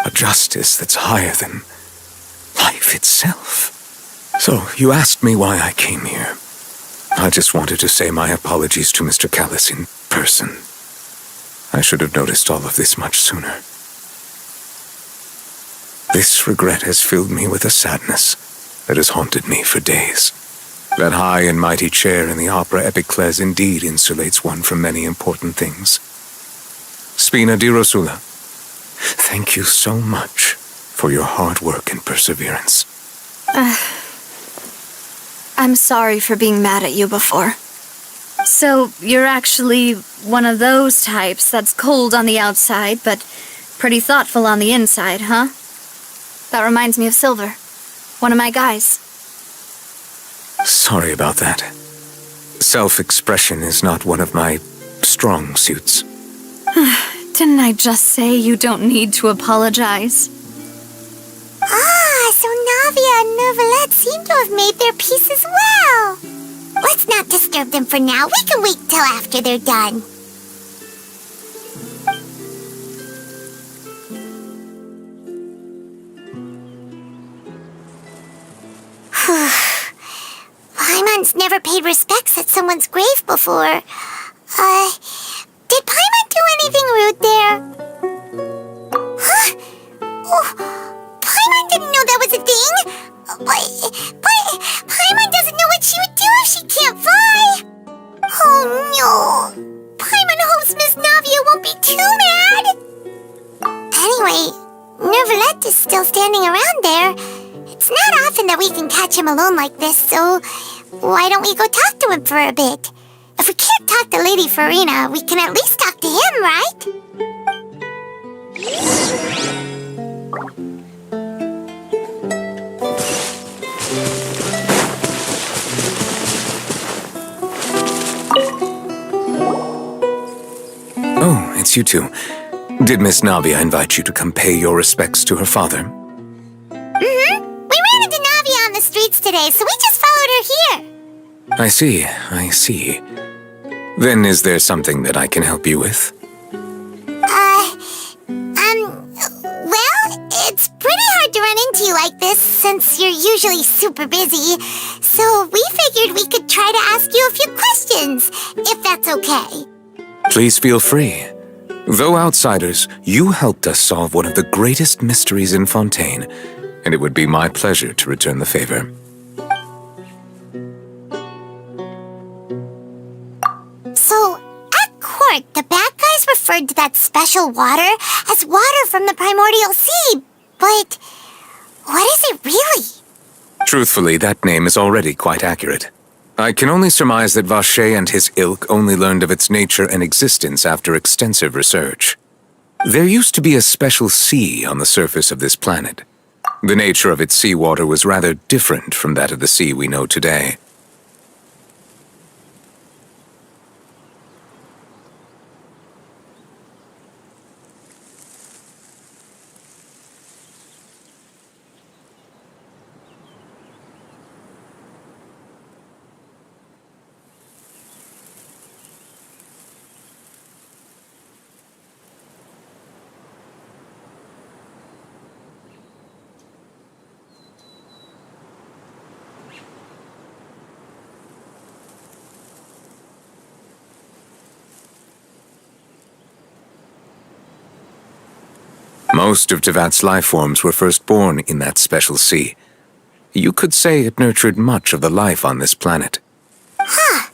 A justice that's higher than life itself. So, you asked me why I came here. I just wanted to say my apologies to Mr. Callus in person. I should have noticed all of this much sooner. This regret has filled me with a sadness that has haunted me for days. That high and mighty chair in the opera Epiclese indeed insulates one from many important things. Spina di Rosula, thank you so much for your hard work and perseverance. I'm sorry for being mad at you before. So, you're actually one of those types that's cold on the outside, but pretty thoughtful on the inside, huh? That reminds me of Silver, one of my guys. Sorry about that. Self-expression is not one of my strong suits. Didn't I just say you don't need to apologize? So Navia and Neuvillette seem to have made their peace as well. Let's not disturb them for now. We can wait till after they're done. Paimon's never paid respects at someone's grave before. Did Paimon do anything rude there? Huh? Oh, Paimon didn't know that was a thing. But Paimon doesn't know what she would do if she can't fly. Oh no. Paimon hopes Miss Navia won't be too mad. Anyway, Neuvillette is still standing around there. It's not often that we can catch him alone like this, so why don't we go talk to him for a bit? If we can't talk to Lady Farina, we can at least talk to him, right? Oh, it's you two. Did Miss Navia invite you to come pay your respects to her father? Mm-hmm. We ran into Navia on the streets today, so we just followed her here. I see. Then is there something that I can help you with? Well, it's pretty hard to run into you like this since you're usually super busy. So we figured we could try to ask you a few questions, if that's okay. Please feel free. Though outsiders, you helped us solve one of the greatest mysteries in Fontain, and it would be my pleasure to return the favor. So, at court, the bad guys referred to that special water as water from the primordial sea, but What is it really? Truthfully, that name is already quite accurate. I can only surmise that Vache and his ilk only learned of its nature and existence after extensive research. There used to be a special sea on the surface of this planet. The nature of its seawater was rather different from that of the sea we know today. Most of Tevat's life forms were first born in that special sea. You could say it nurtured much of the life on this planet. Huh.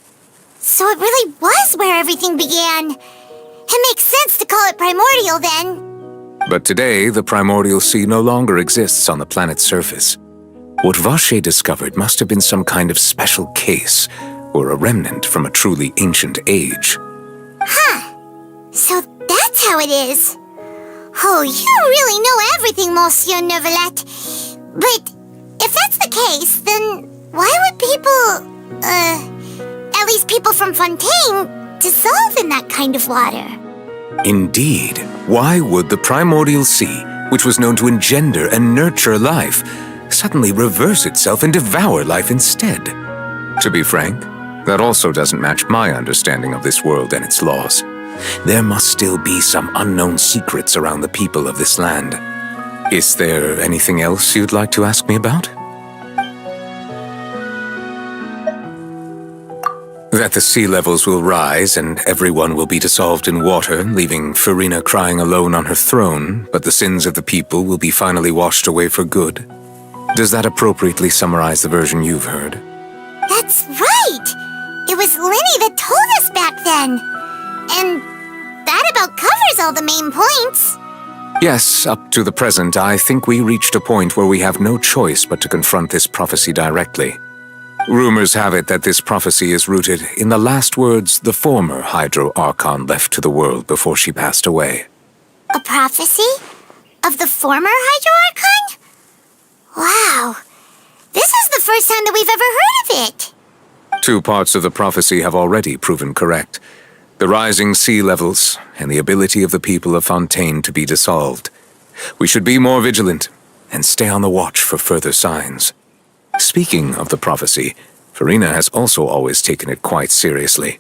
So it really was where everything began. It makes sense to call it primordial then. But today, the primordial sea no longer exists on the planet's surface. What Vache discovered must have been some kind of special case, or a remnant from a truly ancient age. Huh. So that's how it is. Oh, you really know everything, Monsieur Neuvillette. But if that's the case, then why would people, at least people from Fontain, dissolve in that kind of water? Indeed. Why would the primordial sea, which was known to engender and nurture life, suddenly reverse itself and devour life instead? To be frank, that also doesn't match my understanding of this world and its laws. There must still be some unknown secrets around the people of this land. Is there anything else you'd like to ask me about? That the sea levels will rise and everyone will be dissolved in water, leaving Farina crying alone on her throne, but the sins of the people will be finally washed away for good. Does that appropriately summarize the version you've heard? That's right! It was Linny that told us back then. And that about covers all the main points. Yes, up to the present, I think we reached a point where we have no choice but to confront this prophecy directly. Rumors have it that this prophecy is rooted in the last words the former Hydro Archon left to the world before she passed away. A prophecy? Of the former Hydro Archon? Wow. This is the first time that we've ever heard of it. 2 parts of the prophecy have already proven correct. The rising sea levels, and the ability of the people of Fontain to be dissolved. We should be more vigilant, and stay on the watch for further signs. Speaking of the prophecy, Farina has also always taken it quite seriously.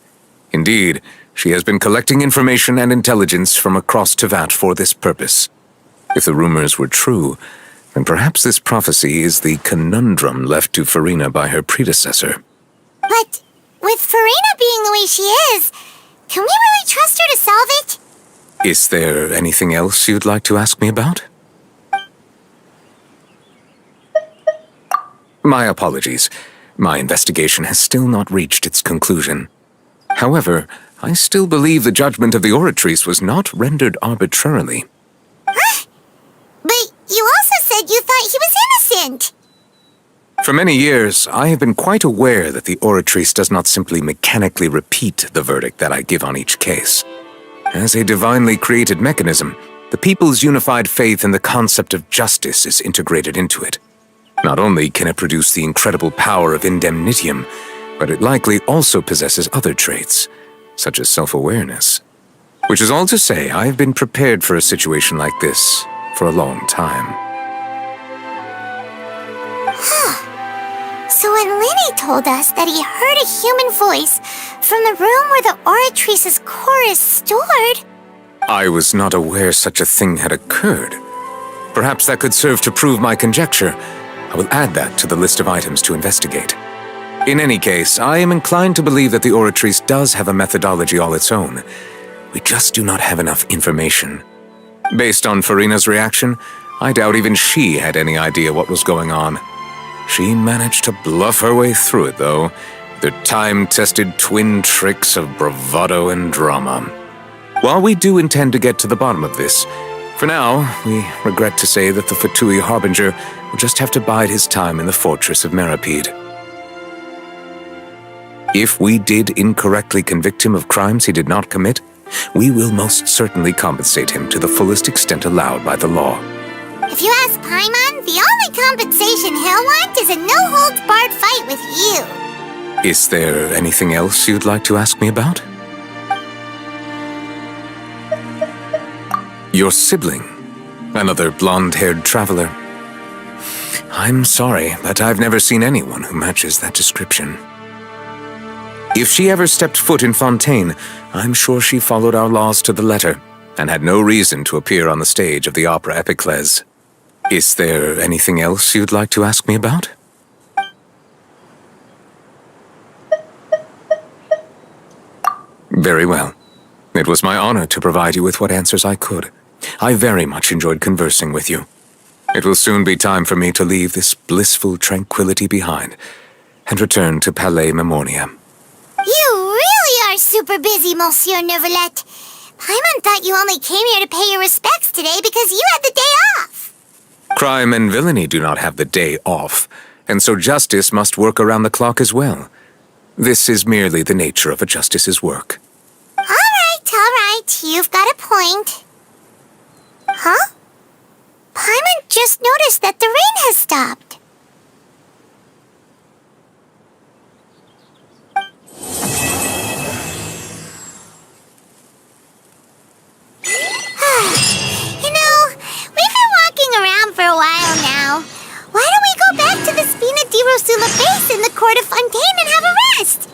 Indeed, she has been collecting information and intelligence from across Tevat for this purpose. If the rumors were true, then perhaps this prophecy is the conundrum left to Farina by her predecessor. But with Farina being the way she is, can we really trust her to solve it? Is there anything else you'd like to ask me about? My apologies. My investigation has still not reached its conclusion. However, I still believe the judgment of the Oratrice was not rendered arbitrarily. Huh? But you also said you thought he was innocent. For many years, I have been quite aware that the Oratrice does not simply mechanically repeat the verdict that I give on each case. As a divinely created mechanism, the people's unified faith in the concept of justice is integrated into it. Not only can it produce the incredible power of indemnitium, but it likely also possesses other traits, such as self-awareness. Which is all to say, I have been prepared for a situation like this for a long time. So when Linny told us that he heard a human voice from the room where the Oratrice's core is stored... I was not aware such a thing had occurred. Perhaps that could serve to prove my conjecture. I will add that to the list of items to investigate. In any case, I am inclined to believe that the Oratrice does have a methodology all its own. We just do not have enough information. Based on Farina's reaction, I doubt even she had any idea what was going on. She managed to bluff her way through it, though, with her time-tested twin tricks of bravado and drama. While we do intend to get to the bottom of this, For now, we regret to say that the Fatui Harbinger will just have to bide his time in the fortress of Meripede. If we did incorrectly convict him of crimes he did not commit, we will most certainly compensate him to the fullest extent allowed by the law. If you ask Paimon, the only compensation he'll want is a no-holds-barred fight with you. Is there anything else you'd like to ask me about? Your sibling, another blonde-haired traveler. I'm sorry, but I've never seen anyone who matches that description. If she ever stepped foot in Fontain, I'm sure she followed our laws to the letter and had no reason to appear on the stage of the opera Epicles. Is there anything else you'd like to ask me about? Very well. It was my honor to provide you with what answers I could. I very much enjoyed conversing with you. It will soon be time for me to leave this blissful tranquility behind and return to Palais Memornia. You really are super busy, Monsieur Neuvillette. Paimon thought you only came here to pay your respects today because you had the day off. Crime and villainy do not have the day off, and so justice must work around the clock as well. This is merely the nature of a justice's work. All right. You've got a point. Huh? Paimon just noticed that the rain has stopped. You know, we've been walking around for a while now. Why don't we go back to the Spina di Rosula base in the court of Fontaine and have a rest?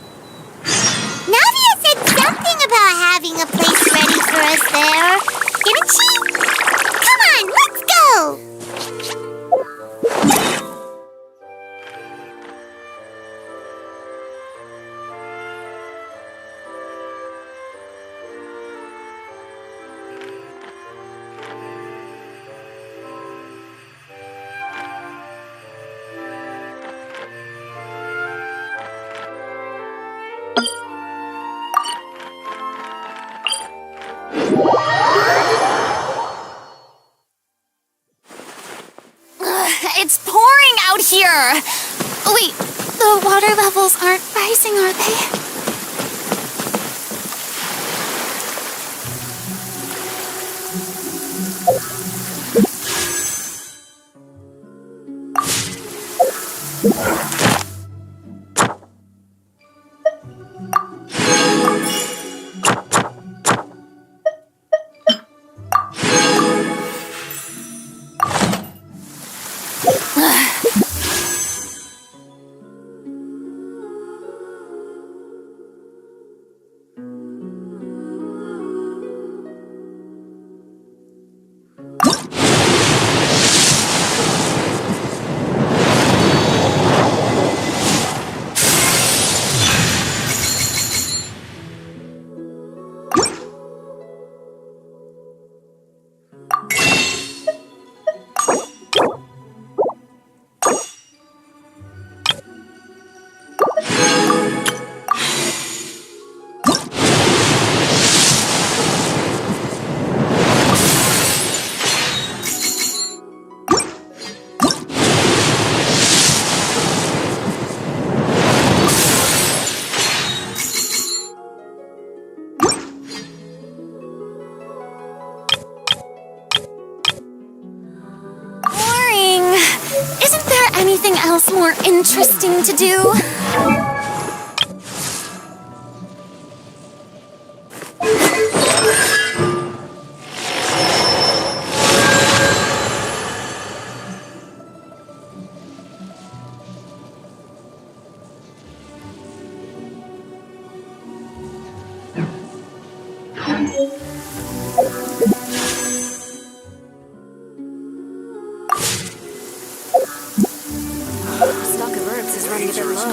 Navia said something about having a place ready for us there, didn't she? Come on, let's go! It's pouring out here! Wait, the water levels aren't rising, are they? Anything else more interesting to do? Stock of herbs is running a bit low.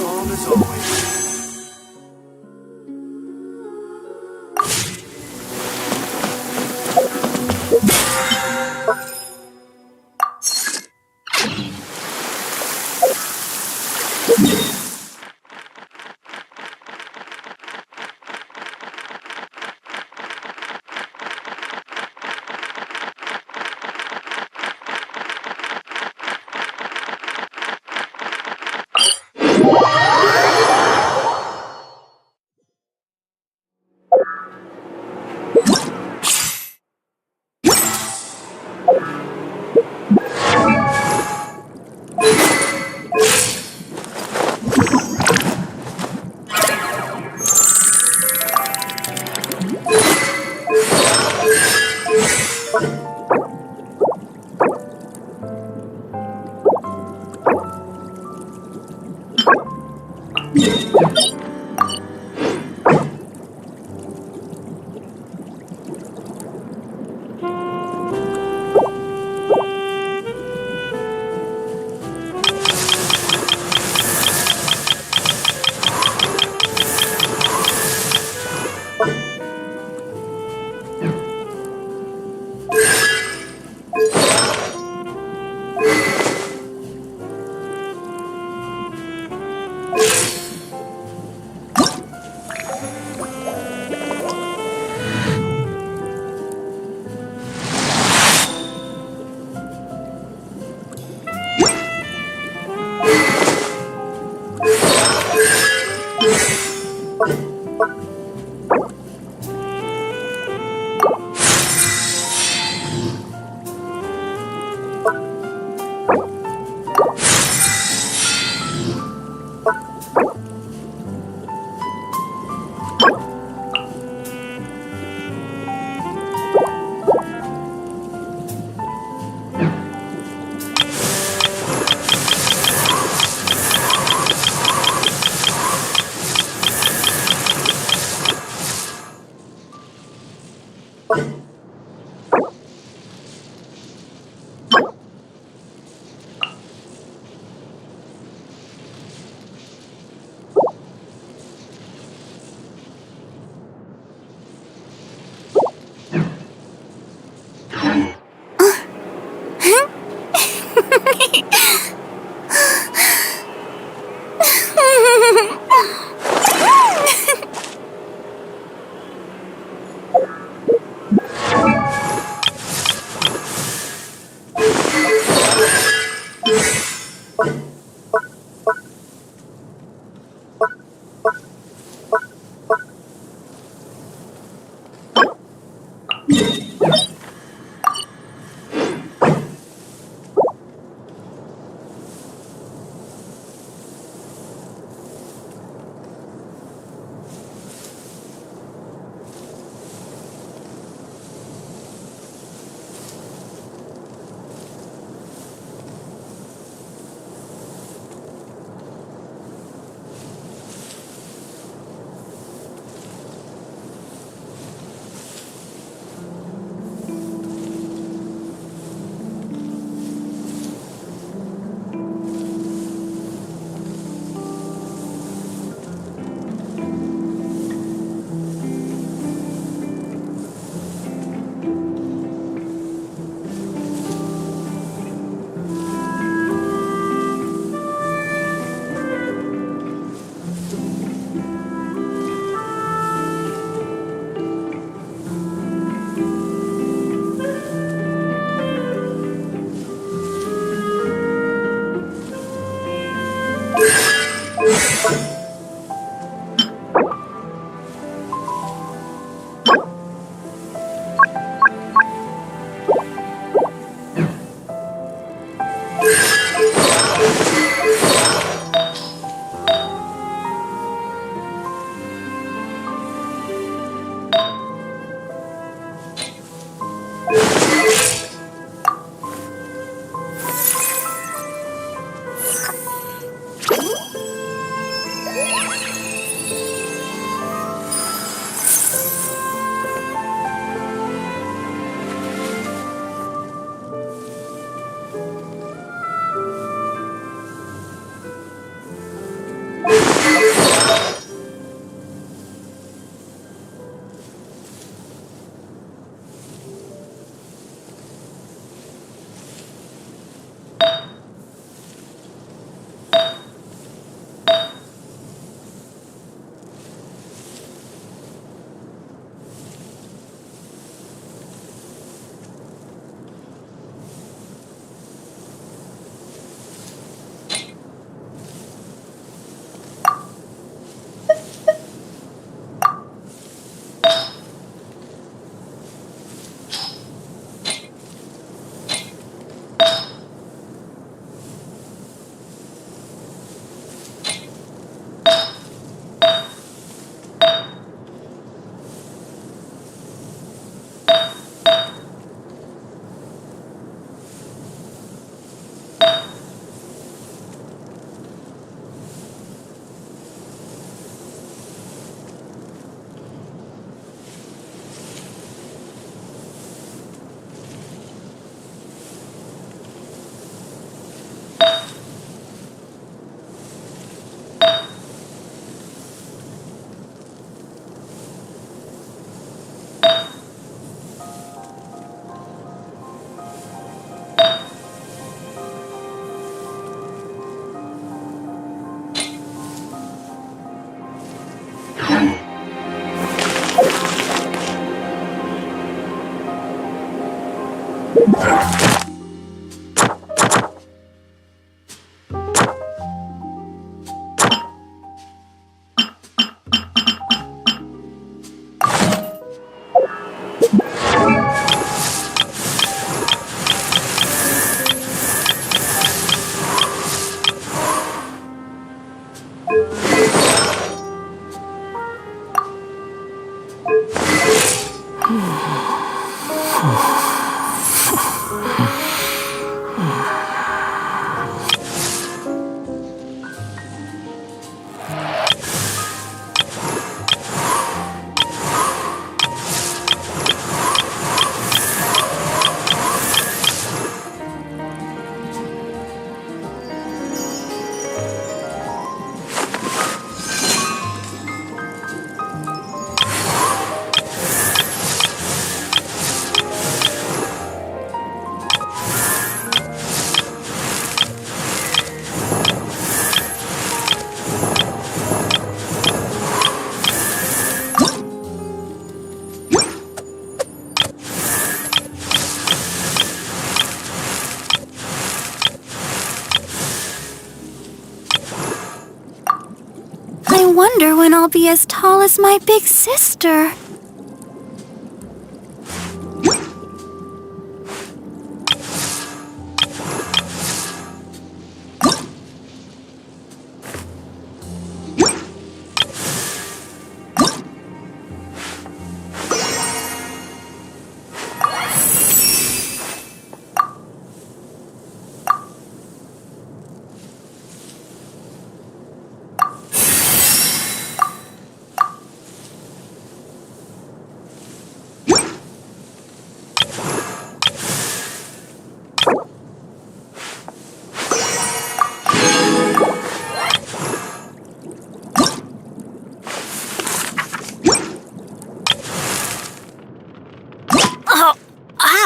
wonder when I'll be as tall as my big sister.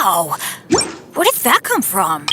Ow! Where did that come from?